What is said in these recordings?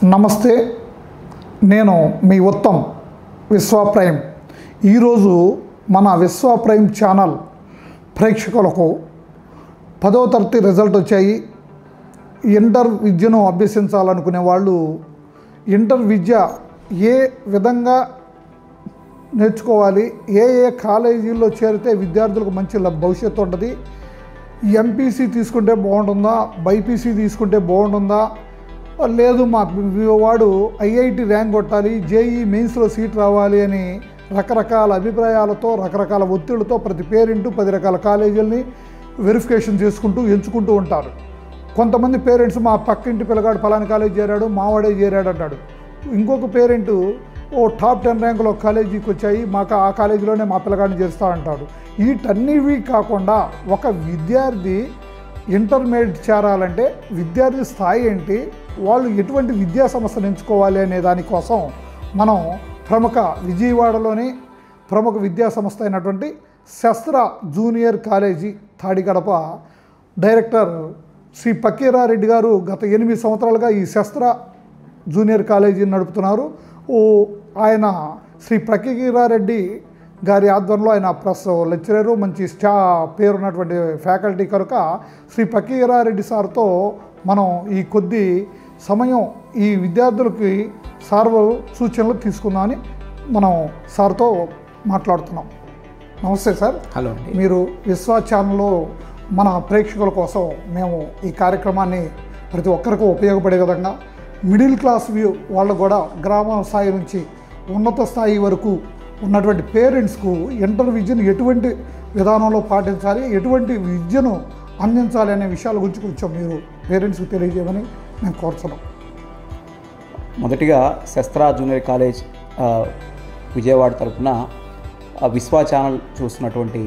నమస్తే, నేను మీ ఉత్తమ్ విశ్వ ప్రైమ్. ఈరోజు మన విశ్వ ప్రైమ్ ఛానల్ ప్రేక్షకులకు 10వ తరగతి రిజల్ట్ వచ్చాయి. ఇంటర్ విద్యను అభ్యసించాలనుకునే వాళ్ళు ఇంటర్ విద్య ఏ విధంగా నేర్చుకోవాలి, ఏ కాలేజీల్లో చేరితే విద్యార్థులకు మంచి భవిష్యత్తు ఉంటుంది, ఎంపీసీ తీసుకుంటే బాగుంటుందా, బైపీసీ తీసుకుంటే బాగుంటుందా, లేదు మా వాడు ఐఐటి ర్యాంక్ కొట్టాలి, జేఈ మెయిన్స్లో సీట్ రావాలి అని రకరకాల అభిప్రాయాలతో రకరకాల ఒత్తిళ్లతో ప్రతి పేరెంటు 10 రకాల కాలేజీలని వెరిఫికేషన్ చేసుకుంటూ ఎంచుకుంటూ ఉంటారు. కొంతమంది పేరెంట్స్ మా పక్కింటి పిల్లగాడు పలానా కాలేజీ చేరాడు, మావాడే చేరాడు అంటాడు. ఇంకొక పేరెంటు టాప్ 10 ర్యాంకులో కాలేజీకి వచ్చాయి, మాకు ఆ కాలేజీలోనే మా పిల్లగాడిని చేస్తా అంటాడు. వీటన్నివి కాకుండా ఒక విద్యార్థి ఇంటర్మీడియట్ చేరాలంటే విద్యార్థి స్థాయి ఏంటి, వాళ్ళు ఎటువంటి విద్యా సంస్థను ఎంచుకోవాలి అనే దానికోసం మనం విజయవాడలోని ప్రముఖ విద్యా సంస్థ అయినటువంటి Sastra junior college Tadigadapa director Shri Pakeerareddy garu గత 8 సంవత్సరాలుగా ఈ శస్త్ర జూనియర్ కాలేజీని నడుపుతున్నారు. ఆయన శ్రీ పకీరారెడ్డి గారి ఆధ్వర్యంలో ఆయన ప్లస్ లెక్చరరు, మంచి పేరున్నటువంటి ఫ్యాకల్టీ కనుక శ్రీ పకీరారెడ్డి సార్తో మనం ఈ కొద్ది సమయం ఈ విద్యార్థులకి సార్ సూచనలు తీసుకుందామని మనం సార్తో మాట్లాడుతున్నాం. నమస్తే సార్. హలో. మీరు విశ్వ ఛానల్లో మన ప్రేక్షకుల కోసం మేము ఈ కార్యక్రమాన్ని ప్రతి ఒక్కరికి ఉపయోగపడే విధంగా మిడిల్ క్లాస్ వ్యూ వాళ్ళు కూడా గ్రామ స్థాయి నుంచి ఉన్నత స్థాయి వరకు ఉన్నటువంటి పేరెంట్స్కు ఇంటర్ విద్యను ఎటువంటి విధానంలో పాటించాలి, ఎటువంటి విద్యను అందించాలి అనే విషయాల గురించి కొంచెం మీరు పేరెంట్స్కి తెలియజేయమని మేము కోరుతున్నాం. మొదటిగా శస్త్ర జూనియర్ కాలేజ్ విజయవాడ తరఫున విశ్వ ఛానల్ చూస్తున్నటువంటి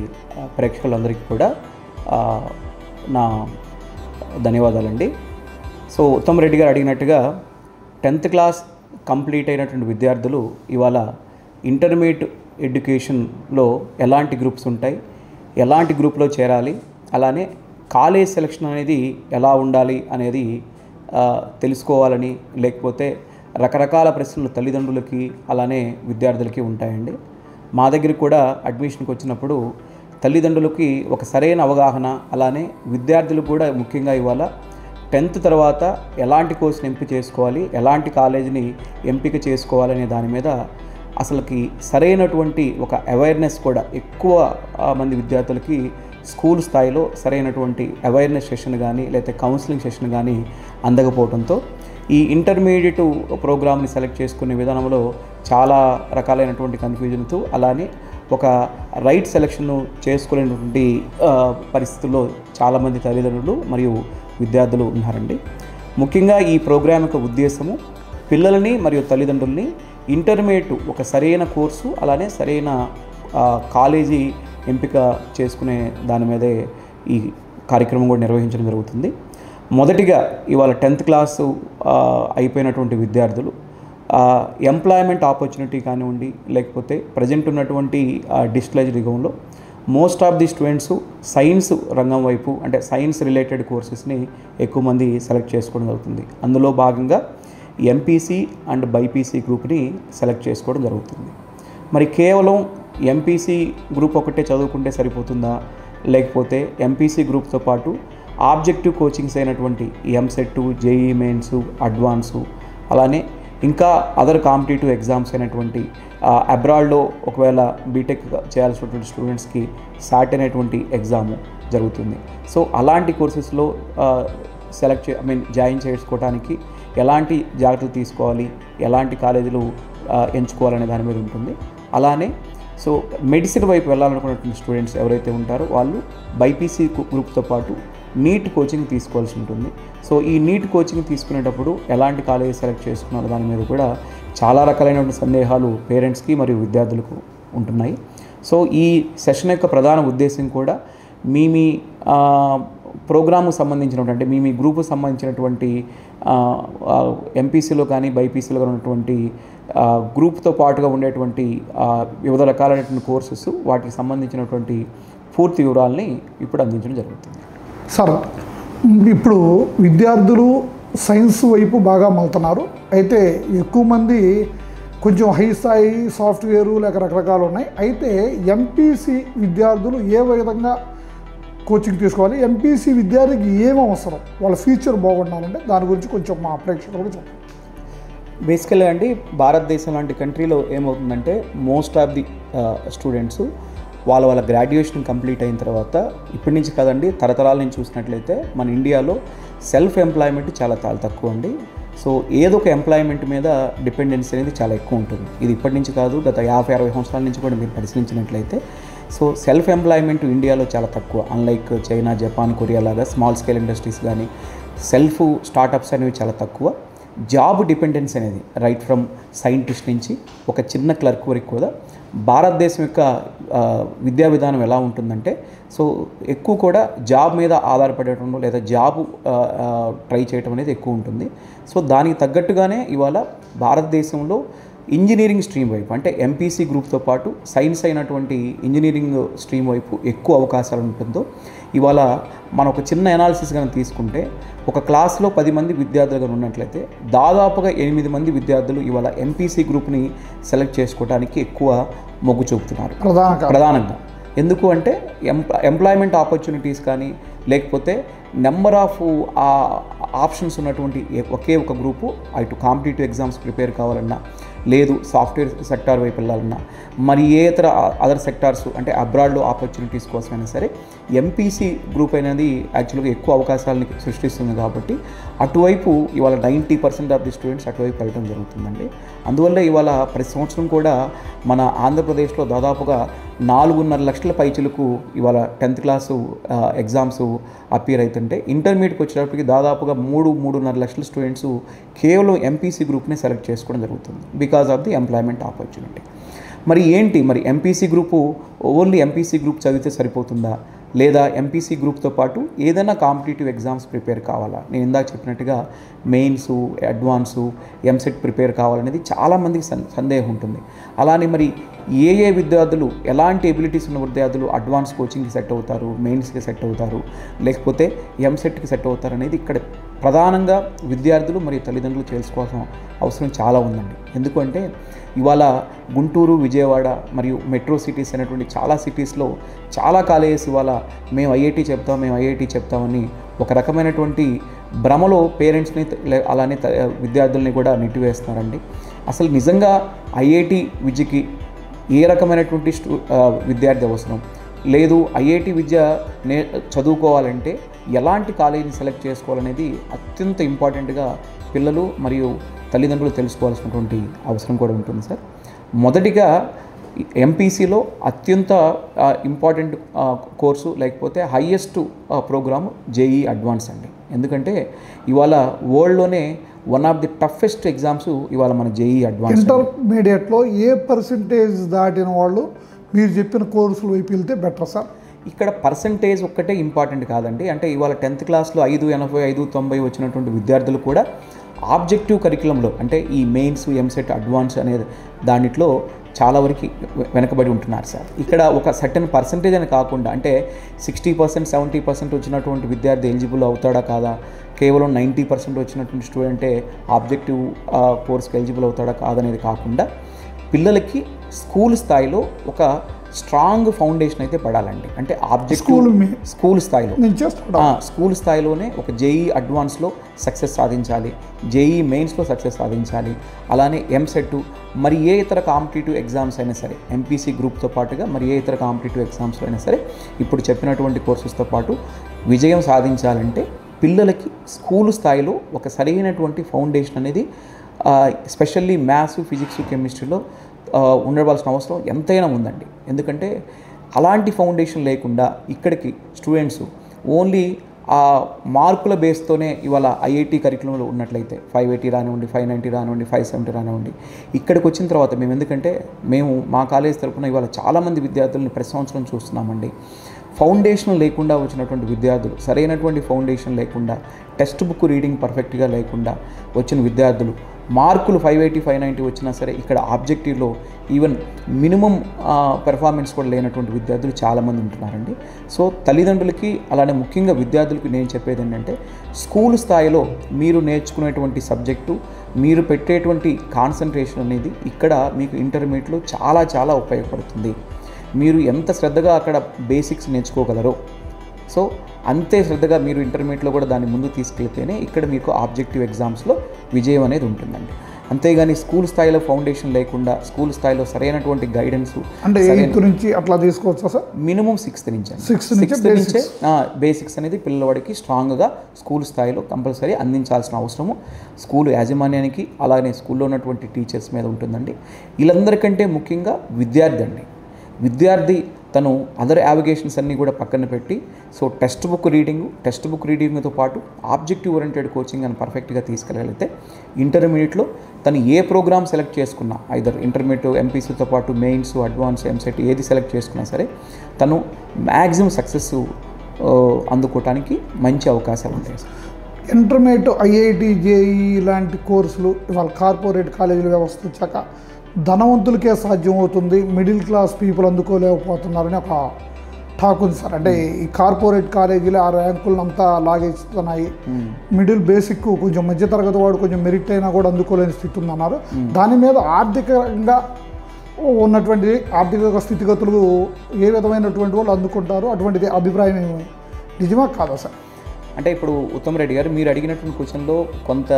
ప్రేక్షకులందరికీ కూడా నా ధన్యవాదాలండి. సో ఉత్తమ్ రెడ్డి గారు అడిగినట్టుగా 10th క్లాస్ కంప్లీట్ అయినటువంటి విద్యార్థులు ఇవాళ ఇంటర్మీడియట్ ఎడ్యుకేషన్లో ఎలాంటి గ్రూప్స్ ఉంటాయి, ఎలాంటి గ్రూప్లో చేరాలి, అలానే కాలేజ్ సెలక్షన్ అనేది ఎలా ఉండాలి అనేది తెలుసుకోవాలని, లేకపోతే రకరకాల ప్రశ్నలు తల్లిదండ్రులకి అలానే విద్యార్థులకి ఉంటాయండి. మా దగ్గర కూడా అడ్మిషన్కి వచ్చినప్పుడు తల్లిదండ్రులకి ఒక సరైన అవగాహన, అలానే విద్యార్థులు కూడా ముఖ్యంగా ఇవాళ 10th తర్వాత ఎలాంటి కోర్సుని ఎంపిక చేసుకోవాలి, ఎలాంటి కాలేజీని ఎంపిక చేసుకోవాలనే దాని మీద అసలుకి సరైనటువంటి ఒక అవేర్నెస్ కూడా ఎక్కువ మంది విద్యార్థులకి స్కూల్ స్థాయిలో సరైనటువంటి అవేర్నెస్ సెషన్ కానీ లేకపోతే కౌన్సిలింగ్ సెషన్ కానీ అందకపోవడంతో ఈ ఇంటర్మీడియట్ ప్రోగ్రామ్ని సెలెక్ట్ చేసుకునే విధానంలో చాలా రకాలైనటువంటి కన్ఫ్యూజన్తో, అలానే ఒక రైట్ సెలెక్షన్ చేసుకోలేనటువంటి పరిస్థితుల్లో చాలామంది తల్లిదండ్రులు మరియు విద్యార్థులు ఉన్నారండి. ముఖ్యంగా ఈ ప్రోగ్రామ్ యొక్క ఉద్దేశము పిల్లలని మరియు తల్లిదండ్రుల్ని ఇంటర్మీడియట్ ఒక సరైన కోర్సు అలానే సరైన కాలేజీ ఎంపిక చేసుకునే దాని మీదే ఈ కార్యక్రమం కూడా నిర్వహించడం జరుగుతుంది. మొదటిగా ఇవాళ 10th క్లాసు అయిపోయినటువంటి విద్యార్థులు ఎంప్లాయ్మెంట్ ఆపర్చునిటీ కానివ్వండి, లేకపోతే ప్రజెంట్ ఉన్నటువంటి డిజిటలైజ్డ్ యుగంలో most of the students science రంగం వైపు అంటే సైన్స్ రిలేటెడ్ కోర్సెస్ని ఎక్కువ మంది సెలెక్ట్ చేసుకోవడం జరుగుతుంది. అందులో భాగంగా ఎంపీసీ అండ్ బైపీసీ గ్రూప్ని సెలెక్ట్ చేసుకోవడం జరుగుతుంది. మరి కేవలం ఎంపీసీ గ్రూప్ ఒకటే చదువుకుంటే సరిపోతుందా, లేకపోతే ఎంపీసీ గ్రూప్తో పాటు ఆబ్జెక్టివ్ కోచింగ్స్ అయినటువంటి ఎంసెట్, జేఈ మెయిన్స్, అడ్వాన్సు, అలానే ఇంకా అదర్ కాంపిటేటివ్ ఎగ్జామ్స్ అయినటువంటి అబ్రాడ్లో ఒకవేళ బీటెక్ చేయాల్సినటువంటి స్టూడెంట్స్కి సాట్ అనేటువంటి ఎగ్జాము జరుగుతుంది. సో అలాంటి కోర్సెస్లో జాయిన్ చేసుకోవడానికి ఎలాంటి జాగ్రత్తలు తీసుకోవాలి, ఎలాంటి కాలేజీలు ఎంచుకోవాలనే దాని మీద ఉంటుంది. అలానే సో మెడిసిన్ వైపు వెళ్ళాలనుకున్నటువంటి స్టూడెంట్స్ ఎవరైతే ఉంటారో వాళ్ళు బైపీసీ గ్రూప్తో పాటు నీట్ కోచింగ్ తీసుకోవాల్సి ఉంటుంది. సో ఈ నీట్ కోచింగ్ తీసుకునేటప్పుడు ఎలాంటి కాలేజీ సెలెక్ట్ చేసుకున్నారో దాని మీద కూడా చాలా రకాలైనటువంటి సందేహాలు పేరెంట్స్కి మరియు విద్యార్థులకు ఉంటున్నాయి. సో ఈ సెషన్ యొక్క ప్రధాన ఉద్దేశం కూడా మీ ప్రోగ్రాముకు సంబంధించినటువంటి మీ గ్రూపుకు సంబంధించినటువంటి ఎంపీసీలో కానీ బైపీసీలో కానీ ఉన్నటువంటి గ్రూప్తో పాటుగా ఉండేటువంటి వివిధ రకాలైనటువంటి కోర్సెస్, వాటికి సంబంధించినటువంటి పూర్తి వివరాలని ఇప్పుడు అందించడం జరుగుతుంది. సార్, ఇప్పుడు విద్యార్థులు సైన్స్ వైపు బాగా మళ్తున్నారు. అయితే ఎక్కువ మంది కొంచెం హై స్థాయి సాఫ్ట్వేరు లేక రకరకాలు ఉన్నాయి. అయితే ఎంపీసీ విద్యార్థులు ఏ విధంగా కోచింగ్ తీసుకోవాలి, ఎంపీసీ విద్యార్థికి ఏమి అవసరం, వాళ్ళ ఫ్యూచర్ బాగుండాలంటే దాని గురించి కొంచెం మా ప్రేక్షకులకు చెప్పండి. బేసికల్గా అండి, భారతదేశం లాంటి కంట్రీలో ఏమవుతుందంటే మోస్ట్ ఆఫ్ ది స్టూడెంట్స్ వాళ్ళ గ్రాడ్యుయేషన్ కంప్లీట్ అయిన తర్వాత ఇప్పటి నుంచి కదండి, తరతరాల నుంచి చూసినట్లయితే మన ఇండియాలో సెల్ఫ్ ఎంప్లాయ్మెంట్ చాలా తక్కువ అండి. సో ఏదో ఒక ఎంప్లాయ్మెంట్ మీద డిపెండెన్సీ అనేది చాలా ఎక్కువ ఉంటుంది. ఇది ఇప్పటి నుంచి కాదు, గత 50-60 సంవత్సరాల నుంచి కూడా మీరు పరిశీలించినట్లయితే సో సెల్ఫ్ ఎంప్లాయ్మెంట్ ఇండియాలో చాలా తక్కువ. అన్లైక్ చైనా, జపాన్, కొరియా లాగా స్మాల్ స్కేల్ ఇండస్ట్రీస్ కానీ సెల్ఫ్ స్టార్టప్స్ అనేవి చాలా తక్కువ. జాబ్ డిపెండెన్స్ అనేది రైట్ ఫ్రమ్ సైంటిస్ట్ నుంచి ఒక చిన్న క్లర్క్ వరకు కూడా భారతదేశం యొక్క విద్యా విధానం ఎలా ఉంటుందంటే సో ఎక్కువ కూడా జాబ్ మీద ఆధారపడటం లేదా జాబ్ ట్రై చేయటం అనేది ఎక్కువ ఉంటుంది. సో దానికి తగ్గట్టుగానే ఇవాళ భారతదేశంలో ఇంజనీరింగ్ స్ట్రీమ్ వైపు అంటే ఎంపీసీ గ్రూప్తో పాటు సైన్స్ అయినటువంటి ఇంజనీరింగ్ స్ట్రీమ్ వైపు ఎక్కువ అవకాశాలు ఉంటుందో ఇవాళ మనం ఒక చిన్న అనాలిసిస్ కనుక తీసుకుంటే ఒక క్లాస్లో 10 మంది విద్యార్థులు కనుక ఉన్నట్లయితే దాదాపుగా 8 మంది విద్యార్థులు ఇవాళ ఎంపీసీ గ్రూప్ని సెలెక్ట్ చేసుకోవడానికి ఎక్కువ మొగ్గు చూపుతున్నారు ప్రధానంగా. ఎందుకు అంటే ఎంప్లాయ్మెంట్ ఆపర్చునిటీస్ కానీ లేకపోతే నెంబర్ ఆఫ్ ఆప్షన్స్ ఉన్నటువంటి ఒకే ఒక గ్రూపు అటు కాంపిటేటివ్ ఎగ్జామ్స్ ప్రిపేర్ కావాలన్నా లేదు సాఫ్ట్వేర్ సెక్టార్ వైపు వెళ్ళాలన్నా మరి ఏ ఇతర అదర్ సెక్టార్స్ అంటే అబ్రాడ్లో ఆపర్చునిటీస్ కోసమైనా సరే ఎంపీసీ గ్రూప్ అనేది యాక్చువల్గా ఎక్కువ అవకాశాలని సృష్టిస్తుంది. కాబట్టి అటువైపు ఇవాళ 90% ఆఫ్ ది స్టూడెంట్స్ అటువైపు వెళ్ళడం జరుగుతుందండి. అందువల్ల ఇవాళ ప్రతి సంవత్సరం కూడా మన ఆంధ్రప్రదేశ్లో దాదాపుగా 4.5 లక్షల పైచిలకు ఇవాళ 10th క్లాసు ఎగ్జామ్స్ అపియర్ అవుతుంటే ఇంటర్మీడియట్కి వచ్చేటప్పటికి దాదాపుగా 3.5 లక్షల స్టూడెంట్స్ కేవలం ఎంపీసీ గ్రూప్ని సెలెక్ట్ చేసుకోవడం జరుగుతుంది because of the employment opportunity. మరి ఏంటి మరి MPC group only MPC group చదివితే సరిపోతుందా లేదా ఎంపీసీ గ్రూప్తో పాటు ఏదైనా కాంపిటేటివ్ ఎగ్జామ్స్ ప్రిపేర్ కావాలా? నేను ఇందాక చెప్పినట్టుగా మెయిన్సు, అడ్వాన్సు, ఎంసెట్ ప్రిపేర్ కావాలనేది చాలామందికి సందేహం ఉంటుంది. అలానే మరి ఏ విద్యార్థులు ఎలాంటి ఎబిలిటీస్ ఉన్న విద్యార్థులు అడ్వాన్స్ కోచింగ్కి సెట్ అవుతారు, మెయిన్స్కి సెట్ అవుతారు, లేకపోతే ఎంసెట్కి సెట్ అవుతారు అనేది ఇక్కడ ప్రధానంగా విద్యార్థులు మరియు తల్లిదండ్రులు తెలుసుకోవాల్సిన అవసరం చాలా ఉందండి. ఎందుకంటే ఇవాళ గుంటూరు, విజయవాడ మరియు మెట్రో సిటీస్ అనేటువంటి చాలా సిటీస్లో చాలా కాలేజెస్ ఇవాళ మేము ఐఐటి చెప్తామని ఒక రకమైనటువంటి భ్రమలో పేరెంట్స్ని అలానే విద్యార్థుల్ని కూడా నెట్టివేస్తున్నారండి. అసలు నిజంగా ఐఐటి విద్యకి ఏ రకమైనటువంటి విద్యార్థి అవసరం లేదు, ఐఐటి విద్య చదువుకోవాలంటే ఎలాంటి కాలేజీని సెలెక్ట్ చేసుకోవాలనేది అత్యంత ఇంపార్టెంట్గా పిల్లలు మరియు తల్లిదండ్రులు తెలుసుకోవాల్సినటువంటి అవసరం కూడా ఉంటుంది సార్. మొదటిగా ఎంపీసీలో అత్యంత ఇంపార్టెంట్ కోర్సు లేకపోతే హైయెస్ట్ ప్రోగ్రామ్ జేఈ అడ్వాన్స్ అండి. ఎందుకంటే ఇవాళ వరల్డ్లోనే one of the toughest exams ఇవాళ మన జేఈ అడ్వాన్స్. ఇంటర్మీడియట్లో ఏ పర్సంటేజ్ దాటిన వాళ్ళు మీరు చెప్పిన కోర్సులు వైపు వెళ్తే బెటర్ సార్? ఇక్కడ పర్సంటేజ్ ఒక్కటే ఇంపార్టెంట్ కాదండి. అంటే ఇవాళ 10th క్లాస్లో 580, 590 వచ్చినటువంటి విద్యార్థులు కూడా ఆబ్జెక్టివ్ కరికులంలో అంటే ఈ మెయిన్స్, ఎంసెట్, అడ్వాన్స్ అనేది దానిట్లో చాలా వరకు వెనకబడి ఉంటున్నారు సార్. ఇక్కడ ఒక సర్టెన్ పర్సంటేజ్ అని కాకుండా అంటే 60%, 70% వచ్చినటువంటి విద్యార్థి ఎలిజిబుల్ అవుతాడా కాదా, కేవలం 90% వచ్చినటువంటి స్టూడెంటే ఆబ్జెక్టివ్ కోర్స్కి ఎలిజిబుల్ అవుతాడా కాదనేది కాకుండా పిల్లలకి స్కూల్ స్థాయిలో ఒక స్ట్రాంగ్ ఫౌండేషన్ అయితే పడాలండి. అంటే స్కూల్ స్థాయిలోనే ఒక జేఈ అడ్వాన్స్లో సక్సెస్ సాధించాలి, జేఈ మెయిన్స్లో సక్సెస్ సాధించాలి, అలానే ఎంసెట్ మరి ఏ ఇతర కాంపిటేటివ్ ఎగ్జామ్స్ అయినా సరే ఎంపీసీ గ్రూప్తో పాటుగా మరి ఏ ఇతర కాంపిటేటివ్ ఎగ్జామ్స్లో అయినా సరే ఇప్పుడు చెప్పినటువంటి కోర్సెస్తో పాటు విజయం సాధించాలంటే పిల్లలకి స్కూల్ స్థాయిలో ఒక సరైనటువంటి ఫౌండేషన్ అనేది స్పెషల్లీ మ్యాథ్స్, ఫిజిక్స్, కెమిస్ట్రీలో ఉండవలసిన అవసరం ఎంతైనా ఉందండి. ఎందుకంటే అలాంటి ఫౌండేషన్ లేకుండా ఇక్కడికి స్టూడెంట్స్ ఓన్లీ ఆ మార్కుల బేస్తోనే ఇవాళ ఐఐటి కరికులంలో ఉన్నట్లయితే 580 రానివ్వండి, 590 రానివ్వండి, 570 రానివ్వండి, ఇక్కడికి వచ్చిన తర్వాత మేము మా కాలేజ్ తరఫున ఇవాళ చాలామంది విద్యార్థులను ప్రతి సంవత్సరం చూస్తున్నామండి. ఫౌండేషన్ లేకుండా వచ్చినటువంటి విద్యార్థులు, సరైనటువంటి ఫౌండేషన్ లేకుండా, టెక్స్ట్ బుక్ రీడింగ్ పర్ఫెక్ట్గా లేకుండా వచ్చిన విద్యార్థులు మార్కులు 580 590 వచ్చినా సరే ఇక్కడ ఆబ్జెక్టివ్లో ఈవెన్ మినిమం పెర్ఫార్మెన్స్ కూడా లేనటువంటి విద్యార్థులు చాలామంది ఉంటున్నారండి. సో తల్లిదండ్రులకి అలానే ముఖ్యంగా విద్యార్థులకి నేను చెప్పేది ఏంటంటే స్కూల్ స్థాయిలో మీరు నేర్చుకునేటువంటి సబ్జెక్టు మీరు పెట్టేటువంటి కాన్సన్ట్రేషన్ అనేది ఇక్కడ మీకు ఇంటర్మీడియట్లో చాలా చాలా ఉపయోగపడుతుంది. మీరు ఎంత శ్రద్ధగా అక్కడ బేసిక్స్ నేర్చుకోగలరో సో అంతే శ్రద్ధగా మీరు ఇంటర్మీడియట్లో కూడా దాన్ని ముందు తీసుకెళ్తేనే ఇక్కడ మీకు ఆబ్జెక్టివ్ ఎగ్జామ్స్లో విజయం అనేది ఉంటుందండి. అంతేగాని స్కూల్ స్థాయిలో ఫౌండేషన్ లేకుండా స్కూల్ స్థాయిలో సరైనటువంటి గైడెన్స్ అంటే 8th నుంచి అట్లా తీసుకోవచ్చా సార్? మినిమం 6th నుంచే బేసిక్స్ అనేది పిల్లవాడికి స్ట్రాంగ్గా స్కూల్ స్థాయిలో కంపల్సరీ అందించాల్సిన అవసరము స్కూల్ యాజమాన్యానికి అలాగే స్కూల్లో ఉన్నటువంటి టీచర్స్ మీద ఉంటుందండి. వీళ్ళందరికంటే ముఖ్యంగా విద్యార్థి తను అదర్ యావిగేషన్స్ అన్నీ కూడా పక్కన పెట్టి సో టెక్స్ట్ బుక్ రీడింగ్తో పాటు ఆబ్జెక్టివ్ ఓరియంటెడ్ కోచింగ్ అని పర్ఫెక్ట్గా తీసుకెళ్ళగలిగితే ఇంటర్మీడియట్లో తను ఏ ప్రోగ్రామ్ సెలెక్ట్ చేసుకున్నా ఐదర్ ఇంటర్మీడియట్ ఎంపీసీతో పాటు మెయిన్స్ అడ్వాన్స్ ఎంసెట్ ఏది సెలెక్ట్ చేసుకున్నా సరే తను మ్యాక్సిమం సక్సెస్ అందుకోవటానికి మంచి అవకాశాలు ఉంటాయి. ఇంటర్మీడియట్ ఐఐటి జేఈ లాంటి కోర్సులు ఇవాళ కార్పొరేట్ కాలేజీల వ్యవస్థ వచ్చాక ధనవంతులకే సాధ్యం అవుతుంది, మిడిల్ క్లాస్ పీపుల్ అందుకోలేకపోతున్నారని ఒక టాక్ ఉంది సార్. అంటే ఈ కార్పొరేట్ కాలేజీలు ఆ ర్యాంకులను అంతా లాగేస్తున్నాయి, మిడిల్ బేసిక్ కొంచెం మధ్యతరగతి వాడు కొంచెం మెరిట్ అయినా కూడా అందుకోలేని స్థితి ఉందన్నారు. దాని మీద ఆర్థికంగా ఉన్నటువంటి ఆర్థిక స్థితిగతులు ఏ విధమైనటువంటి వాళ్ళు అందుకుంటారు, అటువంటిది అభిప్రాయం నిజమా కాదా సార్? అంటే ఇప్పుడు ఉత్తమ్ రెడ్డి గారు మీరు అడిగినటువంటి క్వశ్చన్లో కొంత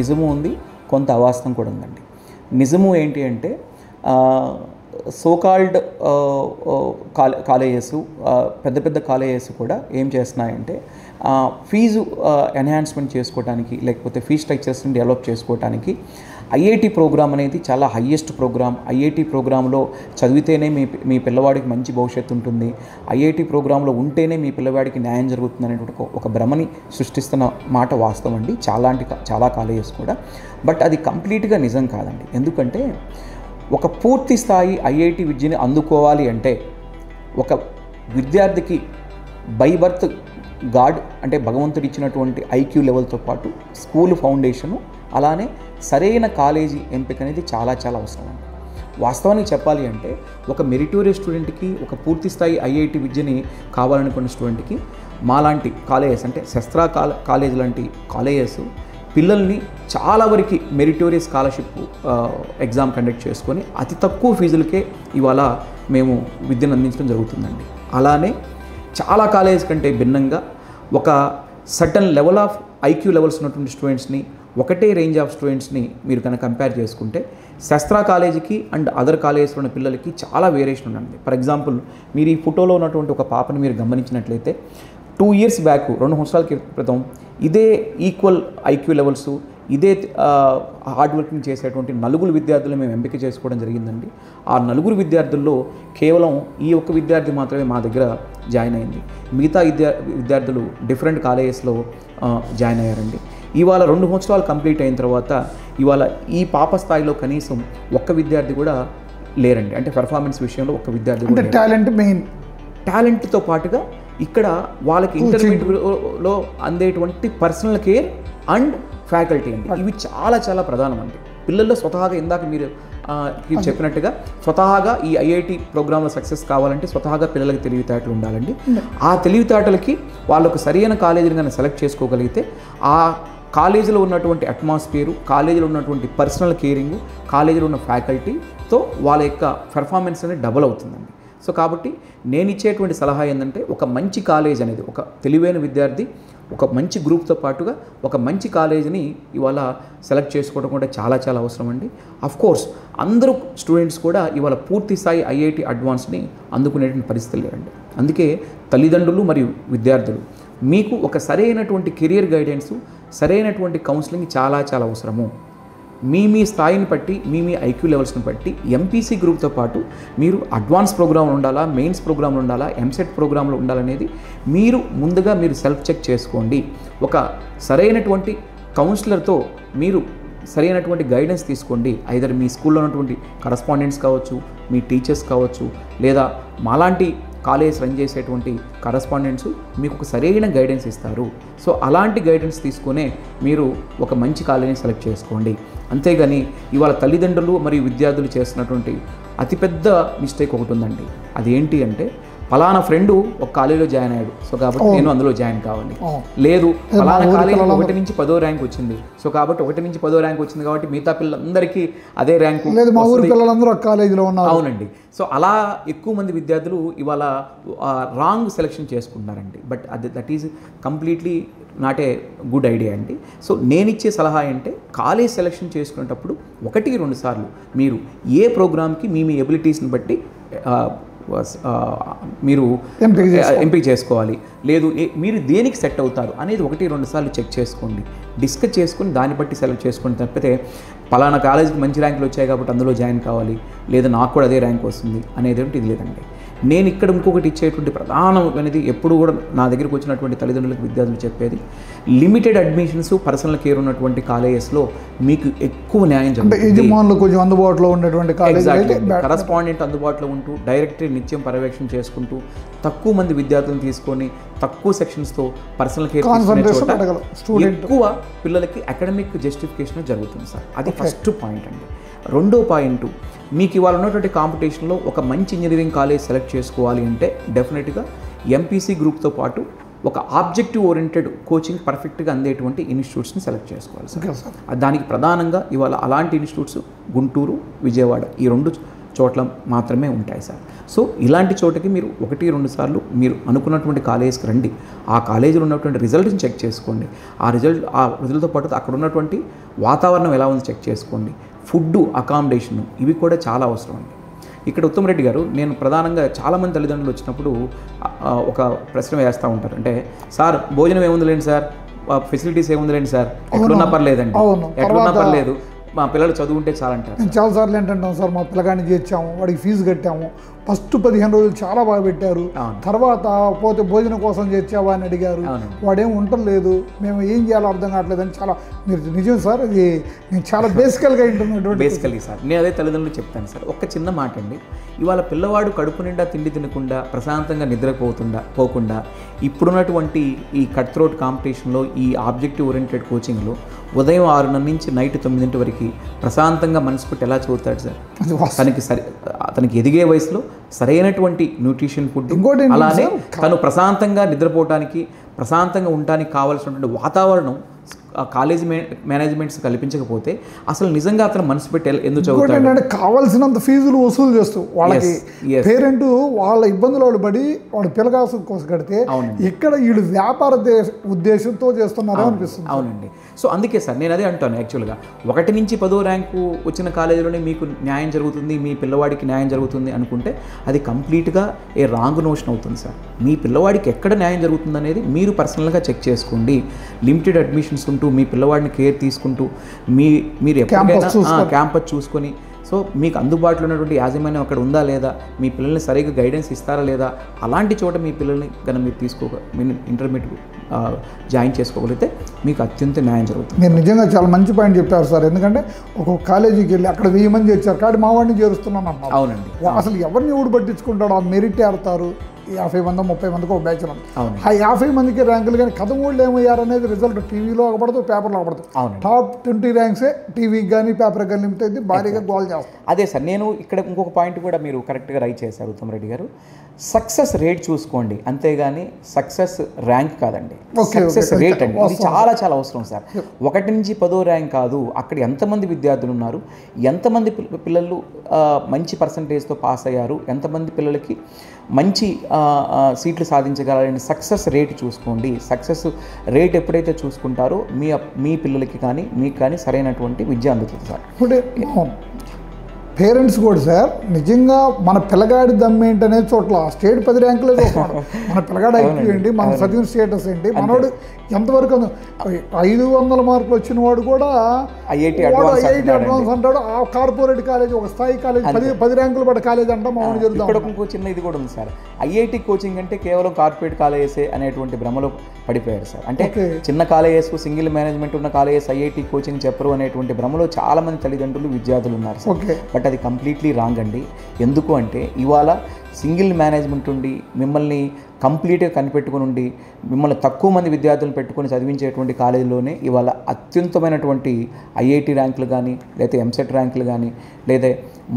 నిజము ఉంది, కొంత అవాస్తవం కూడా ఉందండి. నిజము ఏంటి అంటే సోకాల్డ్ కాలేజెస్ పెద్ద కాలేజెస్ కూడా ఏం చేస్తున్నాయంటే ఫీజు ఎన్హాన్స్మెంట్ చేసుకోవడానికి లేకపోతే ఫీజ్ స్ట్రక్చర్స్ని డెవలప్ చేసుకోవడానికి ఐఐటి ప్రోగ్రామ్ అనేది చాలా హయ్యెస్ట్ ప్రోగ్రామ్. ఐఐటి ప్రోగ్రాంలో చదివితేనే మీ పిల్లవాడికి మంచి భవిష్యత్తు ఉంటుంది, ఐఐటి ప్రోగ్రాంలో ఉంటేనే మీ పిల్లవాడికి న్యాయం జరుగుతుంది అనేటువంటి ఒక భ్రమని సృష్టిస్తున్న మాట వాస్తవం అండి చాలా కాలేజెస్ కూడా. బట్ అది కంప్లీట్గా నిజం కాదండి. ఎందుకంటే ఒక పూర్తి స్థాయి ఐఐటి విద్యని అందుకోవాలి అంటే ఒక విద్యార్థికి బై బర్త్ గాడ్ అంటే భగవంతుడు ఇచ్చినటువంటి ఐక్యూ లెవెల్తో పాటు స్కూల్ ఫౌండేషను అలానే సరైన కాలేజీ ఎంపిక అనేది చాలా అవసరం అండి. వాస్తవానికి చెప్పాలి అంటే ఒక మెరిటోరియస్ స్టూడెంట్కి ఒక పూర్తి స్థాయి ఐఐటి విద్యని కావాలనుకున్న స్టూడెంట్కి మాలాంటి కాలేజెస్ అంటే శస్త్ర కాలేజ్ లాంటి కాలేజెస్ పిల్లల్ని చాలా వరకు మెరిటోరియస్ స్కాలర్షిప్ ఎగ్జామ్ కండక్ట్ చేసుకొని అతి తక్కువ ఫీజులకే ఇవాళ మేము విద్యను అందించడం జరుగుతుందండి. అలానే చాలా కాలేజ్ కంటే భిన్నంగా ఒక certain level of IQ levels ఉన్నటువంటి స్టూడెంట్స్ని ఒకటే రేంజ్ ఆఫ్ స్టూడెంట్స్ని మీరు కనుక కంపేర్ చేసుకుంటే శస్త్ర కాలేజీకి అండ్ అదర్ కాలేజెస్లో ఉన్న పిల్లలకి చాలా వేరియేషన్ ఉందండి. ఫర్ ఎగ్జాంపుల్ మీరు ఈ ఫోటోలో ఉన్నటువంటి ఒక పాపని మీరు గమనించినట్లయితే 2 years బ్యాక్ 2 సంవత్సరాల క్రితం ఇదే ఈక్వల్ ఐక్యూ లెవెల్స్ ఇదే హార్డ్ వర్కింగ్ చేసేటువంటి 4 విద్యార్థులు మేము ఎంపిక చేసుకోవడం జరిగిందండి. ఆ 4 విద్యార్థుల్లో కేవలం ఈ ఒక్క విద్యార్థి మాత్రమే మా దగ్గర జాయిన్ అయింది. మిగతా విద్యార్థులు డిఫరెంట్ కాలేజెస్లో జాయిన్ అయ్యారండి. ఇవాళ 2 సంవత్సరాలు కంప్లీట్ అయిన తర్వాత ఇవాళ ఈ పాప స్థాయిలో కనీసం ఒక్క విద్యార్థి కూడా లేరండి. అంటే పెర్ఫార్మెన్స్ విషయంలో ఒక్క విద్యార్థి కూడా టాలెంట్తో పాటుగా ఇక్కడ వాళ్ళకి ఇంటర్మీడియట్లో అందేటువంటి పర్సనల్ కేర్ అండ్ ఫ్యాకల్టీ అండి. ఇవి చాలా ప్రధానం అండి. పిల్లల్లో స్వతహాగా ఇందాక మీరు చెప్పినట్టుగా స్వతహాగా ఈ ఐఐటి ప్రోగ్రాంలో సక్సెస్ కావాలంటే స్వతహాగా పిల్లలకి తెలివితేటలు ఉండాలండి. ఆ తెలివితేటలకి వాళ్ళకు సరైన కాలేజీని కనుక సెలెక్ట్ చేసుకోగలిగితే ఆ కాలేజీలో ఉన్నటువంటి అట్మాస్ఫియరు, కాలేజీలో ఉన్నటువంటి పర్సనల్ కేరింగ్, కాలేజీలో ఉన్న ఫ్యాకల్టీతో వాళ్ళ యొక్క పెర్ఫార్మెన్స్ అనేది డబుల్ అవుతుందండి. సో కాబట్టి నేను ఇచ్చేటువంటి సలహా ఏంటంటే ఒక మంచి కాలేజ్ అనేది ఒక తెలివైన విద్యార్థి ఒక మంచి గ్రూప్తో పాటుగా ఒక మంచి కాలేజీని ఇవాళ సెలెక్ట్ చేసుకోవడం కూడా చాలా అవసరం అండి. అఫ్కోర్స్ అందరూ స్టూడెంట్స్ కూడా ఇవాళ పూర్తి స్థాయి ఐఐటి అడ్వాన్స్ని అందుకునేటువంటి పరిస్థితులు లేరండి. అందుకే తల్లిదండ్రులు మరియు విద్యార్థులు మీకు ఒక సరైనటువంటి కెరియర్ గైడెన్స్, సరైనటువంటి కౌన్సిలింగ్ చాలా అవసరము. మీ స్థాయిని బట్టి మీ ఐక్యూ లెవెల్స్ని బట్టి ఎంపీసీ గ్రూప్తో పాటు మీరు అడ్వాన్స్ ప్రోగ్రాంలు ఉండాలా, మెయిన్స్ ప్రోగ్రాంలు ఉండాలా, ఎంసెట్ ప్రోగ్రాంలు ఉండాలనేది మీరు ముందుగా సెల్ఫ్ చెక్ చేసుకోండి. ఒక సరైనటువంటి కౌన్సిలర్తో మీరు సరైనటువంటి గైడెన్స్ తీసుకోండి. ఐదర్ మీ స్కూల్లో ఉన్నటువంటి కరస్పాండెంట్స్ కావచ్చు, మీ టీచర్స్ కావచ్చు, లేదా మాలాంటి కాలేజ్ రన్ చేసేటువంటి కరస్పాండెంట్స్ మీకు ఒక సరైన గైడెన్స్ ఇస్తారు. సో అలాంటి గైడెన్స్ తీసుకునే మీరు ఒక మంచి కాలేజీని సెలెక్ట్ చేసుకోండి. అంతేగాని ఇవాళ తల్లిదండ్రులు మరియు విద్యార్థులు చేస్తున్నటువంటి అతిపెద్ద మిస్టేక్ ఒకటి ఉందండి. అది ఏంటి అంటే ఫలానా ఫ్రెండు ఒక కాలేజీలో జాయిన్ అయ్యాడు, సో కాబట్టి నేను అందులో జాయిన్ కావాలి. లేదు, ఫలానా కాలేజీ 1 నుంచి 10వ ర్యాంక్ వచ్చింది, సో కాబట్టి 1 నుంచి 10వ ర్యాంక్ వచ్చింది కాబట్టి మిగతా పిల్లలందరికీ అదే ర్యాంకు. అవునండి. సో అలా ఎక్కువ మంది విద్యార్థులు ఇవాళ రాంగ్ సెలెక్షన్ చేసుకుంటున్నారండి. But that is completely not a good idea అండి. సో నేను ఇచ్చే సలహా అంటే కాలేజ్ సెలెక్షన్ చేసుకునేటప్పుడు 1-2 సార్లు మీరు ఏ ప్రోగ్రామ్కి మీ ఎబిలిటీస్ని బట్టి మీరు ఎంపిక చేసుకోవాలి. లేదు మీరు దేనికి సెట్ అవుతారు అనేది 1-2 సార్లు చెక్ చేసుకోండి, డిస్కస్ చేసుకుని దాన్ని బట్టి సెలెక్ట్ చేసుకోండి. తప్పితే పలానా కాలేజీకి మంచి ర్యాంకులు వచ్చాయి కాబట్టి అందులో జాయిన్ కావాలి, లేదా నాకు కూడా అదే ర్యాంక్ వస్తుంది అనేది ఇది లేదండి. నేను ఇక్కడ ఇంకొకటి ఇచ్చేటువంటి ప్రధానమైనది ఎప్పుడు కూడా నా దగ్గరికి వచ్చినటువంటి తల్లిదండ్రులకు విద్యార్థులు చెప్పేది, లిమిటెడ్ అడ్మిషన్స్ పర్సనల్ కేర్ ఉన్నటువంటి కాలేజెస్లో మీకు ఎక్కువ న్యాయం జరుగుతుంది. కొంచెం అందుబాటులో ఉండేటువంటి కరస్పాండెంట్ అందుబాటులో ఉంటూ డైరెక్టరీ నిత్యం పర్యవేక్షణ చేసుకుంటూ తక్కువ మంది విద్యార్థులను తీసుకొని తక్కువ సెక్షన్స్తో పర్సనల్ కేర్ ఎక్కువ పిల్లలకి అకాడమిక్ జస్టిఫికేషన్ జరుగుతుంది సార్. అది ఫస్ట్ పాయింట్ అండి. రెండో పాయింట్, మీకు ఇవాళ ఉన్నటువంటి కాంపిటీషన్లో ఒక మంచి ఇంజనీరింగ్ కాలేజ్ సెలెక్ట్ చేసుకోవాలి అంటే డెఫినెట్గా ఎంపీసీ గ్రూప్తో పాటు ఒక ఆబ్జెక్టివ్ ఓరియంటెడ్ కోచింగ్ పర్ఫెక్ట్గా అందేటువంటి ఇన్స్టిట్యూట్స్ని సెలెక్ట్ చేసుకోవాలి సార్. దానికి ప్రధానంగా ఇవాళ అలాంటి ఇన్స్టిట్యూట్స్ గుంటూరు, విజయవాడ ఈ 2 చోట్ల మాత్రమే ఉంటాయి సార్. సో ఇలాంటి చోటకి మీరు 1-2 సార్లు మీరు అనుకున్నటువంటి కాలేజ్కి రండి, ఆ కాలేజీలో ఉన్నటువంటి రిజల్ట్ని చెక్ చేసుకోండి. ఆ రిజల్ట్తో పాటు అక్కడ ఉన్నటువంటి వాతావరణం ఎలా ఉందో చెక్ చేసుకోండి. ఫుడ్, అకామిడేషన్ ఇవి కూడా చాలా అవసరం అండి. ఇక్కడ ఉత్తమ్ రెడ్డి గారు, నేను ప్రధానంగా చాలామంది తల్లిదండ్రులు వచ్చినప్పుడు ఒక ప్రశ్న వేస్తూ ఉంటారు. అంటే సార్ భోజనం ఏముందిలేండి సార్, ఫెసిలిటీస్ ఏముందిలేండి సార్, ఎక్కడున్నా పర్లేదండి, ఎక్కడున్నా పర్లేదు, మా పిల్లలు చదువుకుంటే చాలంటారు. నేను చాలాసార్లు ఏంటంటాం సార్, మా పిల్లగాడిని చేర్చాము, వాడికి ఫీజు కట్టాము, ఫస్ట్ 15 రోజులు చాలా బాగా పెట్టారు, తర్వాత పోతే భోజనం కోసం చేర్చావా అని అడిగారు, వాడేం ఉండలేదు, మేము ఏం చేయాలో అర్థం కావట్లేదు అని చాలా మీరు నిజం సార్. ఇది నేను చాలా బేసికల్గా వింటున్నటువంటి బేసికలీ సార్. నేను అదే తల్లిదండ్రులు చెప్తాను సార్, ఒక్క చిన్న మాట అండి. ఇవాళ పిల్లవాడు కడుపు నిండా తిండి తినకుండా ప్రశాంతంగా పోకుండా ఇప్పుడున్నటువంటి ఈ కట్ త్రోట్ కాంపిటీషన్లో ఈ ఆబ్జెక్టివ్ ఓరియంటెడ్ కోచింగ్లో ఉదయం 6 నుంచి నైట్ 9 వరకు ప్రశాంతంగా మనసు పెట్టి ఎలా చదువుతాడు సార్? తనకి ఎదిగే వయసులో సరైనటువంటి న్యూట్రిషన్ ఫుడ్, అలానే తను ప్రశాంతంగా నిద్రపోవడానికి, ప్రశాంతంగా ఉండడానికి కావాల్సినటువంటి వాతావరణం కాలేజీ మేనేజ్మెంట్స్ కల్పించకపోతే అసలు నిజంగా అతను మనసు పెట్టి ఎందుకు చదువుతాడు? కావాల్సినంత ఫీజులు వసూలు చేస్తూ వాళ్ళకి పేరెంట్ వాళ్ళ ఇబ్బందులు వాళ్ళు పడి వాళ్ళ పిల్లగాసు కోసం కడితే ఇక్కడ వీళ్ళు వ్యాపార ఉద్దేశంతో చేస్తున్నారో అనిపిస్తుంది. అవునండి. సో అందుకే సార్ నేను అదే అంటాను, యాక్చువల్గా 1 నుంచి 10వ ర్యాంకు వచ్చిన కాలేజీలోనే మీకు న్యాయం జరుగుతుంది, మీ పిల్లవాడికి న్యాయం జరుగుతుంది అనుకుంటే అది కంప్లీట్గా ఏ రాంగ్ నోషన్ అవుతుంది సార్. మీ పిల్లవాడికి ఎక్కడ న్యాయం జరుగుతుంది అనేది మీరు పర్సనల్గా చెక్ చేసుకోండి. లిమిటెడ్ అడ్మిషన్స్ ఉంటూ మీ పిల్లవాడిని కేర్ తీసుకుంటూ మీరు ఎప్పుడైనా క్యాంపస్ చూసుకొని, సో మీకు అందుబాటులో ఉన్నటువంటి యాజమాన్యం అక్కడ ఉందా లేదా, మీ పిల్లల్ని సరిగ్గా గైడెన్స్ ఇస్తారా లేదా, అలాంటి చోట మీ పిల్లల్ని కనుక మీరు మీరు ఇంటర్మీడియట్ జాయిన్ చేసుకోగలిగితే మీకు అత్యంత న్యాయం జరుగుతుంది. మీరు నిజంగా చాలా మంచి పాయింట్ చెప్పారు సార్. ఎందుకంటే ఒక కాలేజీకి వెళ్ళి అక్కడ 1000 మంది చేర్చారు కాబట్టి మా వాడిని చేరుస్తున్నాను అన్నారు. అవునండి. అసలు ఎవరిని ఎవడు పట్టించుకుంటాడు? ఆ మెరిట్ ఆడతారు, 50 మంది 30 మందికి ఒక బ్యాచ్ ఉంది. ఆ 50 మందికి ర్యాంకులు కానీ కథ వాళ్ళు ఏమయ్యారు అనేది రిజల్ట్ టీవీలో ఒకపడదు, పేపర్లో ఒకపడుతుంది. టాప్ 20 ర్యాంక్సే టీవీకి కానీ పేపర్కి కానీ లిమిట్ అయితే భారీగా గోల్ చేస్తాం. అదే సార్, నేను ఇక్కడ ఇంకొక పాయింట్ కూడా మీరు కరెక్ట్గా రైట్ చేశారు ఉత్తమ్ రెడ్డి గారు. సక్సెస్ రేట్ చూసుకోండి, అంతేగాని సక్సెస్ ర్యాంక్ కాదండి. సక్సెస్ రేట్ అండి, ఇది చాలా చాలా అవసరం సార్. 1 నుంచి 10వ ర్యాంక్ కాదు, అక్కడ ఎంతమంది విద్యార్థులు ఉన్నారు, ఎంతమంది పిల్లలు మంచి పర్సంటేజ్తో పాస్ అయ్యారు, ఎంతమంది పిల్లలకి మంచి సీట్లు సాధించగలని సక్సెస్ రేట్ చూసుకోండి. సక్సెస్ రేట్ ఎప్పుడైతే చూసుకుంటారో మీ పిల్లలకి కానీ మీకు కానీ సరైనటువంటి విద్య అందుతుంది సార్. పేరెంట్స్ కూడా సార్ నిజంగా మన పిల్లగాడి దమ్మేంటి అనేది చోట్ల స్టేట్ 10 ర్యాంకులే చూస్తున్నాడు. మన పిల్లగాడు ఐక్యూ ఏంటి, మన చదివిన స్టేటస్ ఏంటి, మనోడు ఎంతవరకు 500 మార్కులు వచ్చిన వాడు కూడా ఐఐటి అడ్వాన్స్ అంటాడు. ఆ కార్పొరేట్ కాలేజ్ ఒక స్థాయి కాలేజ్ 10 ర్యాంకులు పడ్డ కాలేజ్ అంట మా ఊరు జరుగుతుంది. ఇక్కడ ఇంకో చిన్న ఇది కూడా ఉంది సార్, ఐఐటి కోచింగ్ అంటే కేవలం కార్పొరేట్ కాలేజెసే అనేటువంటి భ్రమలో పడిపోయారు సార్. అంటే చిన్న కాలేజెస్, సింగిల్ మేనేజ్మెంట్ ఉన్న కాలేజెస్ ఐఐటి కోచింగ్ చెప్పరు అనేటువంటి భ్రమలో చాలా మంది తల్లిదండ్రులు విద్యార్థులు ఉన్నారు సార్. బట్ అది కంప్లీట్లీ రాంగ్ అండి. ఎందుకు అంటే ఇవాళ సింగిల్ మేనేజ్మెంట్ ఉండి మిమ్మల్ని కంప్లీట్గా కనిపెట్టుకుని ఉండి మిమ్మల్ని తక్కువ మంది విద్యార్థులను పెట్టుకొని చదివించేటువంటి కాలేజీలోనే ఇవాళ అత్యుత్తమైనటువంటి ఐఐటి ర్యాంకులు కానీ లేదా ఎంసెట్ ర్యాంకులు కానీ లేదా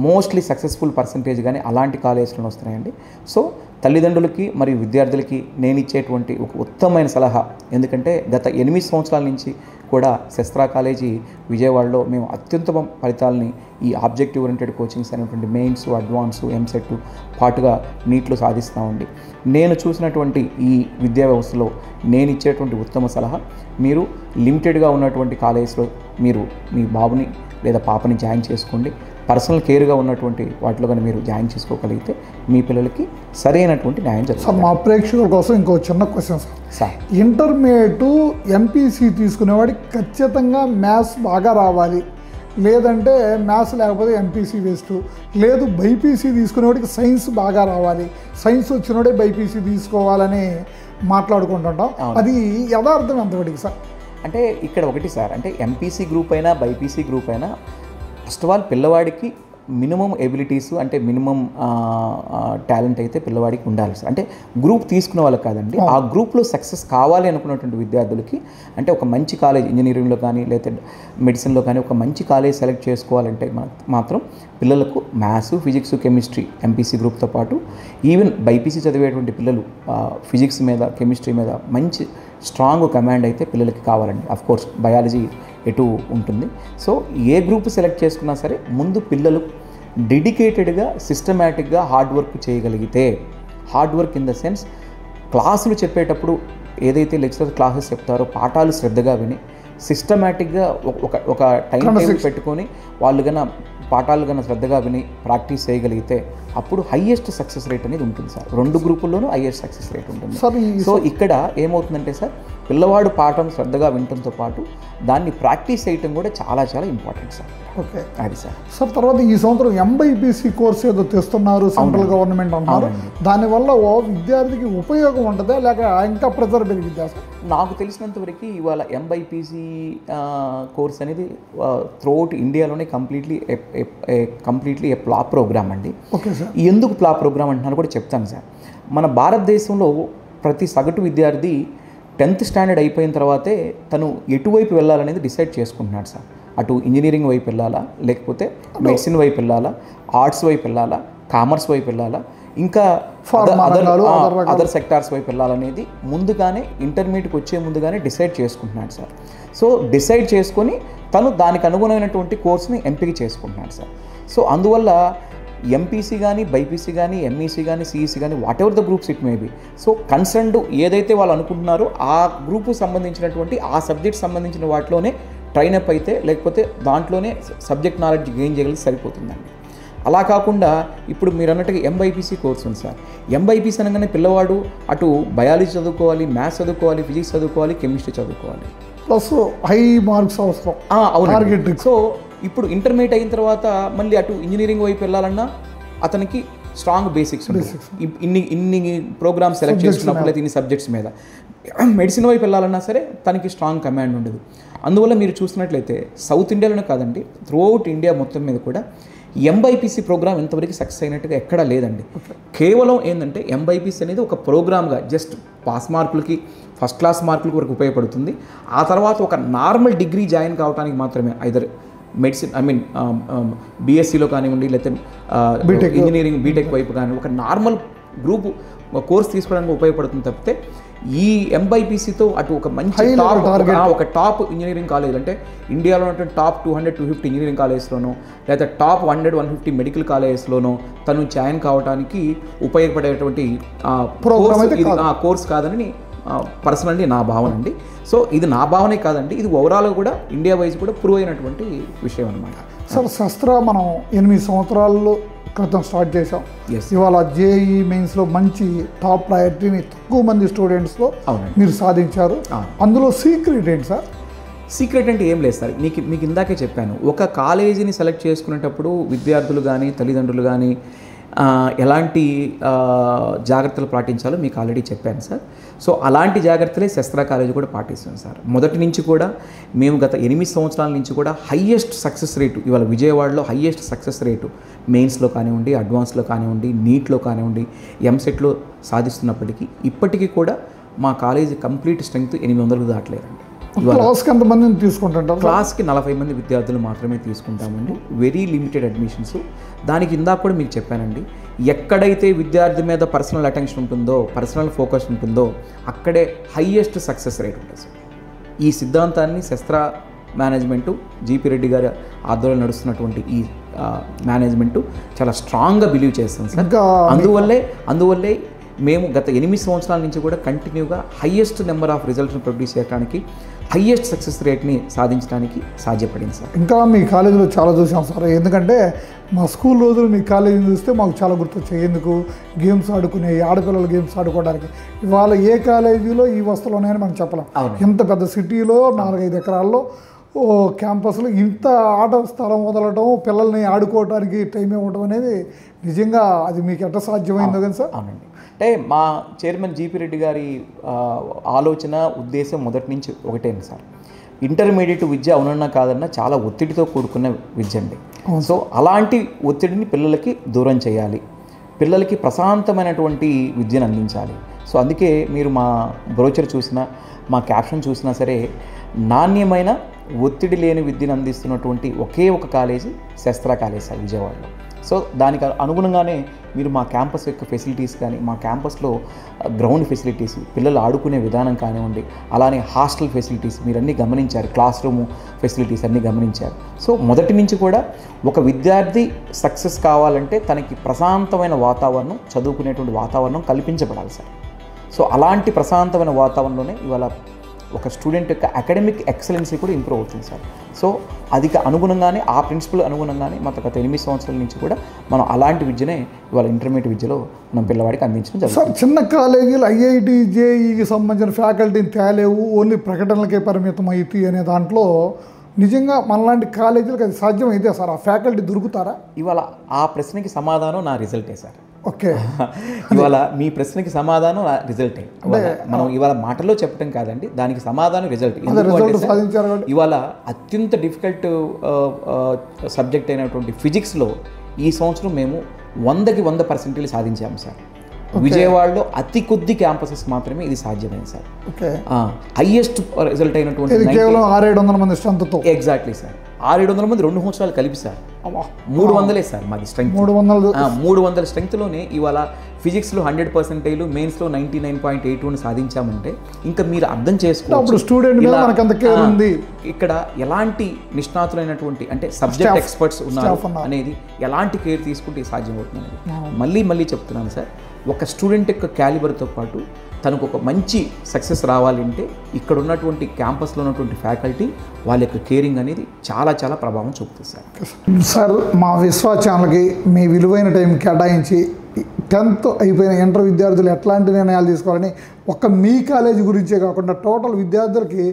మోస్ట్లీ సక్సెస్ఫుల్ పర్సంటేజ్ కానీ అలాంటి కాలేజీలో వస్తున్నాయండి. సో తల్లిదండ్రులకి మరియు విద్యార్థులకి నేను ఇచ్చేటువంటి ఒక ఉత్తమమైన సలహా, ఎందుకంటే గత 8 సంవత్సరాల నుంచి కూడా శస్త్రా కాలేజీ విజయవాడలో మేము అత్యుత్తమ ఫలితాలని ఈ ఆబ్జెక్టివ్ ఓరియంటెడ్ కోచింగ్స్ అనేటువంటి మెయిన్స్, అడ్వాన్స్, ఎంసెట్ పాటుగా నీట్లో సాధిస్తామండి. నేను చూసినటువంటి ఈ విద్యా వ్యవస్థలో నేను ఇచ్చేటువంటి ఉత్తమ సలహా, మీరు లిమిటెడ్గా ఉన్నటువంటి కాలేజ్లో మీరు మీ బాబుని లేదా పాపని జాయిన్ చేసుకోండి. పర్సనల్ కేర్గా ఉన్నటువంటి వాటిలో కానీ మీరు జాయిన్ చేసుకోగలిగితే మీ పిల్లలకి సరైనటువంటి న్యాయం జరుగుతుంది. సార్, మా ప్రేక్షకుల కోసం ఇంకో చిన్న క్వశ్చన్ సార్. ఇంటర్మీడియట్ ఎంపీసీ తీసుకునేవాడికి ఖచ్చితంగా మ్యాథ్స్ బాగా రావాలి, లేదంటే మ్యాథ్స్ లేకపోతే ఎంపీసీ వేస్ట్, లేదు బైపీసీ తీసుకునేవాడికి సైన్స్ బాగా రావాలి, సైన్స్ వచ్చినోడే బైపీసీ తీసుకోవాలని మాట్లాడుకుంటుంటాం. అది యథార్థం ఎంతవరకు సార్? అంటే ఇక్కడ ఒకటి సార్, అంటే ఎంపీసీ గ్రూప్ అయినా బైపీసీ గ్రూప్ అయినా ఫస్ట్ ఆఫ్ ఆల్ పిల్లవాడికి మినిమం ఎబిలిటీస్ అంటే మినిమం టాలెంట్ అయితే పిల్లవాడికి ఉండాలి సార్. అంటే గ్రూప్ తీసుకునే వాళ్ళకి కాదండి, ఆ గ్రూప్లో సక్సెస్ కావాలి అనుకున్నటువంటి విద్యార్థులకి అంటే ఒక మంచి కాలేజ్ ఇంజనీరింగ్లో కానీ లేదా మెడిసిన్లో కానీ ఒక మంచి కాలేజ్ సెలెక్ట్ చేసుకోవాలంటే మాత్రం పిల్లలకు మ్యాథ్స్, ఫిజిక్స్, కెమిస్ట్రీ ఎంపీసీ గ్రూప్తో పాటు ఈవెన్ బైపీసీ చదివేటువంటి పిల్లలు ఫిజిక్స్ మీద, కెమిస్ట్రీ మీద మంచి స్ట్రాంగ్ కమాండ్ అయితే పిల్లలకి కావాలండి. అఫ్కోర్స్ బయాలజీ ఎటు ఉంటుంది. సో ఏ గ్రూప్ సెలెక్ట్ చేసుకున్నా సరే ముందు పిల్లలు డెడికేటెడ్గా సిస్టమేటిక్గా హార్డ్ వర్క్ చేయగలిగితే, hard work in the sense క్లాసులు చెప్పేటప్పుడు ఏదైతే లెక్చరర్ క్లాసెస్ చెప్తారో పాఠాలు శ్రద్ధగా విని సిస్టమేటిక్గా ఒక టైం టేబుల్ పెట్టుకొని వాళ్ళు కన్నా పాఠాలు కన్నా శ్రద్ధగా విని ప్రాక్టీస్ చేయగలిగితే అప్పుడు హైయెస్ట్ సక్సెస్ రేట్ అనేది ఉంటుంది సార్. 2 గ్రూపుల్లోనూ హైయెస్ట్ సక్సెస్ రేట్ ఉంటుంది. సో ఇక్కడ ఏమవుతుందంటే సార్, పిల్లవాడు పాఠం శ్రద్ధగా వినడంతో పాటు దాన్ని ప్రాక్టీస్ చేయటం కూడా చాలా చాలా ఇంపార్టెంట్ సార్. ఓకే, అది సార్. సార్, తర్వాత ఈ సంవత్సరం ఎంబైపీసీ కోర్స్ ఏదో తెస్తున్నారు సెంట్రల్ గవర్నమెంట్ అన్నారు, దానివల్ల విద్యార్థికి ఉపయోగం ఉంటుందా లేక ఇంకా ప్రెజర్ పెరిగిద్దా సార్? నాకు తెలిసినంత వరకు ఇవాళ ఎంబైపీసీ కోర్స్ అనేది త్రూఅవుట్ ఇండియాలోనే కంప్లీట్లీ ఏ ప్లా ప్రోగ్రామ్ అండి. Okay sir. ఎందుకు ప్లా ప్రోగ్రామ్ అంటున్నాను కూడా చెప్తాను సార్. మన భారతదేశంలో ప్రతి సగటు విద్యార్థి 10th స్టాండర్డ్ అయిపోయిన తర్వాతే తను ఎటువైపు వెళ్ళాలనేది డిసైడ్ చేసుకుంటున్నాడు సార్. అటు ఇంజనీరింగ్ వైపు వెళ్ళాలా, లేకపోతే మెడిసిన్ వైపు వెళ్ళాలా, ఆర్ట్స్ వైపు వెళ్ళాలా, కామర్స్ వైపు వెళ్ళాలా, ఇంకా అదర్ సెక్టార్స్ వైపు వెళ్ళాలనేది ముందుగానే ఇంటర్మీడియట్కి వచ్చే ముందుగానే డిసైడ్ చేసుకుంటున్నాడు సార్. సో డిసైడ్ చేసుకొని తను దానికి అనుగుణమైనటువంటి కోర్స్ని ఎంపిక చేసుకుంటున్నాడు సార్. సో అందువల్ల ఎంపీసీ కానీ, బైపీసీ కానీ, ఎంఈసీ కానీ, సిఈసీ కానీ, what ever the groups it may be, so concerned ఏదైతే వాళ్ళు అనుకుంటున్నారో ఆ గ్రూపు సంబంధించినటువంటి ఆ సబ్జెక్ట్ సంబంధించిన వాటిలోనే ట్రైన్ అప్ అయితే, లేకపోతే దాంట్లోనే సబ్జెక్ట్ నాలెడ్జ్ గెయిన్ చేయగలిగి సరిపోతుందండి. అలా కాకుండా ఇప్పుడు మీరు అన్నట్టుగా ఎంబైపీసీ కోర్స్ ఉంది సార్. ఎంబైపీసీ అనగానే పిల్లవాడు అటు బయాలజీ చదువుకోవాలి, మ్యాథ్స్ చదువుకోవాలి, ఫిజిక్స్ చదువుకోవాలి, కెమిస్ట్రీ చదువుకోవాలి, ప్లస్ హై మార్క్స్ అవసరం. అవును. సో ఇప్పుడు ఇంటర్మీడియట్ అయిన తర్వాత మళ్ళీ అటు ఇంజనీరింగ్ వైపు వెళ్ళాలన్నా అతనికి స్ట్రాంగ్ బేసిక్స్ ఇన్ని ప్రోగ్రామ్స్ సెలెక్ట్ చేసుకున్నప్పుడు అయితే ఇన్ని సబ్జెక్ట్స్ మీద. మెడిసిన్ వైపు వెళ్ళాలన్నా సరే తనకి స్ట్రాంగ్ కమాండ్ ఉండదు. అందువల్ల మీరు చూసినట్లయితే సౌత్ ఇండియాలోనే కాదండి, త్రూఅవుట్ ఇండియా మొత్తం మీద కూడా ఎంబైపీసీ ప్రోగ్రామ్ ఇంతవరకు సక్సెస్ అయినట్టుగా ఎక్కడా లేదండి. కేవలం ఏంటంటే ఎంబైపీసీ అనేది ఒక ప్రోగ్రామ్గా జస్ట్ పాస్ మార్కులకి, ఫస్ట్ క్లాస్ మార్కులకి వరకు ఉపయోగపడుతుంది. ఆ తర్వాత ఒక నార్మల్ డిగ్రీ జాయిన్ కావడానికి మాత్రమే ఐదర్ మెడిసిన్ బీఎస్సీలో కానివ్వండి, లేకపోతే ఇంజనీరింగ్ బీటెక్ వైపు కానీ ఒక నార్మల్ గ్రూప్ కోర్స్ తీసుకోవడానికి ఉపయోగపడుతుంది తప్పితే ఈ ఎంబైపీసీతో అటు ఒక మంచి ఒక టాప్ ఇంజనీరింగ్ కాలేజ్ అంటే ఇండియాలో ఉన్నటువంటి టాప్ 200-250 ఇంజనీరింగ్ కాలేజ్లోనో లేదా టాప్ 100-150 మెడికల్ కాలేజెస్లోనో తను జాయిన్ కావడానికి ఉపయోగపడేటువంటి కోర్స్ కాదని పర్సనల్లీ నా భావన అండి. సో ఇది నా భావనే కాదండి, ఇది ఓవరాల్గా కూడా ఇండియా వైజ్ కూడా ప్రూవ్ అయినటువంటి విషయం అనమాట. సార్, శస్త్ర మనం 8 సంవత్సరాల్లో క్రితం స్టార్ట్ చేసాం. ఇవాళ జేఈ మెయిన్స్లో మంచి టాప్ ప్రయారిటీని తక్కువ మంది స్టూడెంట్స్లో మీరు సాధించారు. అందులో సీక్రెట్ ఏంటి సార్? సీక్రెట్ అంటే ఏం లేదు సార్, మీకు ఇందాకే చెప్పాను, ఒక కాలేజీని సెలెక్ట్ చేసుకునేటప్పుడు విద్యార్థులు కానీ తల్లిదండ్రులు కానీ ఎలాంటి జాగ్రత్తలు పాటించాలో మీకు ఆల్రెడీ చెప్పాను సార్. సో అలాంటి జాగ్రత్తలే శస్త్ర కాలేజీ కూడా పాటిస్తుంది సార్. మొదటి నుంచి కూడా మేము గత 8 సంవత్సరాల నుంచి కూడా హయ్యెస్ట్ సక్సెస్ రేటు, ఇవాళ విజయవాడలో హయ్యెస్ట్ సక్సెస్ రేటు మెయిన్స్లో కానివ్వండి, అడ్వాన్స్లో కానివ్వండి, నీట్లో కానివ్వండి, ఎంసెట్లో సాధిస్తున్నప్పటికీ ఇప్పటికీ కూడా మా కాలేజీ కంప్లీట్ స్ట్రెంగ్త్ 800కు దాటలేదండి. క్లాస్కి ఎంతమందిని తీసుకుంటుంటారు? క్లాస్కి 40 మంది విద్యార్థులు మాత్రమే తీసుకుంటామండి. Very limited admissions. దానికి ఇందాక కూడా మీకు చెప్పానండి, ఎక్కడైతే విద్యార్థి మీద పర్సనల్ అటెన్షన్ ఉంటుందో, పర్సనల్ ఫోకస్ ఉంటుందో అక్కడే హయ్యెస్ట్ సక్సెస్ రేట్ ఉంటుంది సార్. ఈ సిద్ధాంతాన్ని శస్త్ర మేనేజ్మెంటు, జీపీ రెడ్డి గారి ఆధ్వర్యంలో నడుస్తున్నటువంటి ఈ మేనేజ్మెంటు చాలా స్ట్రాంగ్గా బిలీవ్ చేస్తాం సార్. అందువల్లే మేము గత 8 సంవత్సరాల నుంచి కూడా కంటిన్యూగా హయ్యెస్ట్ నెంబర్ ఆఫ్ రిజల్ట్స్ని ప్రొడ్యూస్ చేయడానికి, హయ్యెస్ట్ సక్సెస్ రేట్ని సాధించడానికి సాధ్యపడింది సార్. ఇంకా మీ కాలేజీలో చాలా చూసాం సార్. ఎందుకంటే మా స్కూల్ రోజులు మీ కాలేజీని చూస్తే మాకు చాలా గుర్తొచ్చాయి. ఎందుకు గేమ్స్ ఆడుకునే, ఆడపిల్లలు గేమ్స్ ఆడుకోవడానికి. ఇవాళ ఏ కాలేజీలో ఈ వస్తువులు ఉన్నాయని మనం చెప్పలేం. ఇంత పెద్ద సిటీలో 4-5 ఎకరాల్లో క్యాంపస్లో ఇంత ఆట స్థలం వదలటం, పిల్లల్ని ఆడుకోవడానికి టైం ఇవ్వడం అనేది నిజంగా అది మీకు ఎట్లా సాధ్యమైందో కదా సార్? అవునండి. అంటే మా చైర్మన్ జీపీ రెడ్డి గారి ఆలోచన, ఉద్దేశం మొదటి నుంచి ఒకటే సార్. ఇంటర్మీడియట్ విద్య అవునన్నా కాదన్నా చాలా ఒత్తిడితో కూడుకున్న విద్య అండి. సో అలాంటి ఒత్తిడిని పిల్లలకి దూరం చేయాలి, పిల్లలకి ప్రశాంతమైనటువంటి విద్యను అందించాలి. సో అందుకే మీరు మా బ్రోచర్ చూసినా, మా క్యాప్షన్ చూసినా సరే, నాణ్యమైన ఒత్తిడి లేని విద్యను అందిస్తున్నటువంటి ఒకే ఒక కాలేజీ శస్త్ర కాలేజ్ సార్ విజయవాడలో. సో దానికి అనుగుణంగానే మీరు మా క్యాంపస్ యొక్క ఫెసిలిటీస్ కానీ, మా క్యాంపస్లో గ్రౌండ్ ఫెసిలిటీస్, పిల్లలు ఆడుకునే విధానం కానివ్వండి, అలానే హాస్టల్ ఫెసిలిటీస్ మీరన్నీ గమనించారు, క్లాస్ రూమ్ ఫెసిలిటీస్ అన్నీ గమనించారు. సో మొదటి నుంచి కూడా ఒక విద్యార్థి సక్సెస్ కావాలంటే తనకి ప్రశాంతమైన వాతావరణం, చదువుకునేటువంటి వాతావరణం కల్పించబడాలి సార్. సో అలాంటి ప్రశాంతమైన వాతావరణంలోనే ఇవాళ ఒక స్టూడెంట్ యొక్క అకాడమిక్ ఎక్సలెన్సీ కూడా ఇంప్రూవ్ అవుతుంది సార్. సో అది అనుగుణంగానే, ఆ ప్రిన్సిపల్ అనుగుణంగానే గత 8 సంవత్సరాల నుంచి కూడా మనం అలాంటి విద్యనే ఇవాళ ఇంటర్మీడియట్ విద్యలో మనం పిల్లవాడికి అందించడం జరుగుతుంది సార్. చిన్న కాలేజీలు ఐఐటి, జేఈకి సంబంధించిన ఫ్యాకల్టీని తేలేవు, ఓన్లీ ప్రకటనలకే పరిమితం అవుతాయి అనే దాంట్లో నిజంగా మనలాంటి కాలేజీలకు అది సాధ్యమైతే సార్? ఆ ఫ్యాకల్టీ దొరుకుతారా? ఇవాళ ఆ ప్రశ్నకి సమాధానం నా రిజల్టే సార్. ఓకే, ఇవాళ మీ ప్రశ్నకి సమాధానం రిజల్టే. మనం ఇవాళ మాటల్లో చెప్పడం కాదండి, దానికి సమాధానం రిజల్ట్. ఇవాళ అత్యంత డిఫికల్ట్ సబ్జెక్ట్ అయినటువంటి ఫిజిక్స్లో ఈ సంవత్సరం మేము 100కి 100% సాధించాము సార్. విజయవాడలో అతి కొద్ది క్యాంపసెస్ మాత్రమే ఇది సాధ్యమైంది సార్. హైయెస్ట్ రిజల్ట్ అయినటువంటి 600-700 మంది స్ట్రెంత్తో. Exactly sir. 600 మంది 2 సంవత్సరాలు కలిపి సార్. 300 సార్ మాది స్ట్రెంగ్త్. 300 స్ట్రెంగ్త్లోనే ఇవాళ ఫిజిక్స్లో 100%, మెయిన్స్లో 99.81 సాధించామంటే ఇంకా మీరు అర్థం చేసుకోవచ్చు ఇక్కడ ఎలాంటి నిష్ణాతులైనటువంటి, అంటే సబ్జెక్ట్ ఎక్స్పర్ట్స్ ఉన్నారు అనేది, ఎలాంటి కేర్ తీసుకుంటే సాధ్యమవుతుంది అనేది మళ్ళీ చెప్తున్నాను సార్. ఒక స్టూడెంట్ యొక్క క్యాలిబర్తో పాటు తనకు ఒక మంచి సక్సెస్ రావాలంటే ఇక్కడ ఉన్నటువంటి క్యాంపస్లో ఉన్నటువంటి ఫ్యాకల్టీ, వాళ్ళ యొక్క కేరింగ్ అనేది చాలా ప్రభావం చూపుతుంది సార్. సార్, మా విశ్వ ఛానల్కి మీ విలువైన టైం కేటాయించి 10th అయిపోయిన ఇంటర్ విద్యార్థులు ఎట్లాంటి నిర్ణయాలు తీసుకోవాలని, ఒక్క మీ కాలేజీ గురించే కాకుండా టోటల్ విద్యార్థులకి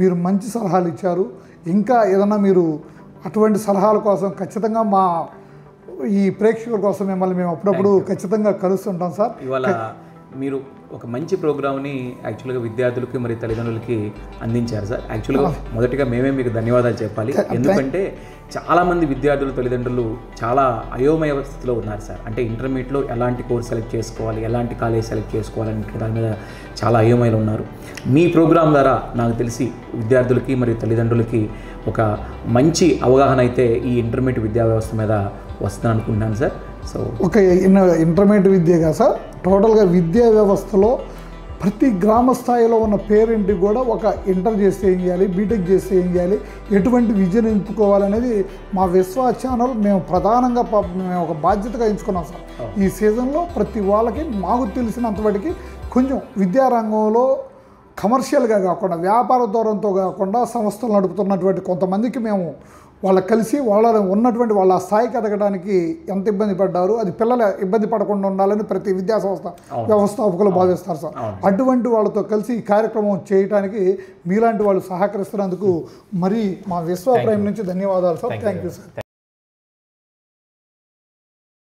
మీరు మంచి సలహాలు ఇచ్చారు. ఇంకా ఏదన్నా మీరు అటువంటి సలహాల కోసం ఖచ్చితంగా మా ఈ ప్రేక్షకుల కోసం మిమ్మల్ని మేము అప్పుడప్పుడు ఖచ్చితంగా కలుస్తుంటాం సార్. ఇవాళ మీరు ఒక మంచి ప్రోగ్రామ్ని యాక్చువల్గా విద్యార్థులకి మరియు తల్లిదండ్రులకి అందించారు సార్. యాక్చువల్గా మొదటిగా మేమే మీకు ధన్యవాదాలు చెప్పాలి. ఎందుకంటే చాలామంది విద్యార్థులు, తల్లిదండ్రులు చాలా అయోమయ స్థితిలో ఉన్నారు సార్. అంటే ఇంటర్మీడియట్లో ఎలాంటి కోర్స్ సెలెక్ట్ చేసుకోవాలి, ఎలాంటి కాలేజ్ సెలెక్ట్ చేసుకోవాలని దాని మీద చాలా అయోమయలు ఉన్నారు. మీ ప్రోగ్రాం ద్వారా నాకు తెలిసి విద్యార్థులకి మరియు తల్లిదండ్రులకి ఒక మంచి అవగాహన అయితే ఈ ఇంటర్మీడియట్ విద్యా వ్యవస్థ మీద వస్తుందని అనుకుంటున్నాను సార్. సో ఒక ఇంటర్మీడియట్ విద్యగా సార్, టోటల్గా విద్యా వ్యవస్థలో ప్రతి గ్రామ స్థాయిలో ఉన్న పేరెంట్కి కూడా ఒక ఇంటర్ చేస్తే ఏం చేయాలి, బీటెక్ చేస్తే ఏం చేయాలి, ఎటువంటి విద్యను ఎంచుకోవాలనేది మా విశ్వ ఛానల్ మేము ప్రధానంగా మేము ఒక బాధ్యతగా ఎంచుకున్నాం సార్. ఈ సీజన్లో ప్రతి వాళ్ళకి మాకు తెలిసినంతవరకు కొంచెం విద్యారంగంలో కమర్షియల్గా కాకుండా, వ్యాపార ధోరణితో కాకుండా సంస్థలు నడుపుతున్నటువంటి కొంతమందికి మేము వాళ్ళకి కలిసి వాళ్ళ ఉన్నటువంటి వాళ్ళ స్థాయికి ఎదగడానికి ఎంత ఇబ్బంది పడ్డారు, అది పిల్లలు ఇబ్బంది పడకుండా ఉండాలని ప్రతి విద్యా సంస్థ వ్యవస్థాపకులు భావిస్తారు సార్. అటువంటి వాళ్ళతో కలిసి ఈ కార్యక్రమం చేయడానికి మీలాంటి వాళ్ళు సహకరిస్తున్నందుకు మరి మా విశ్వ ప్రైమ్ నుంచి ధన్యవాదాలు సార్. Thank you sir.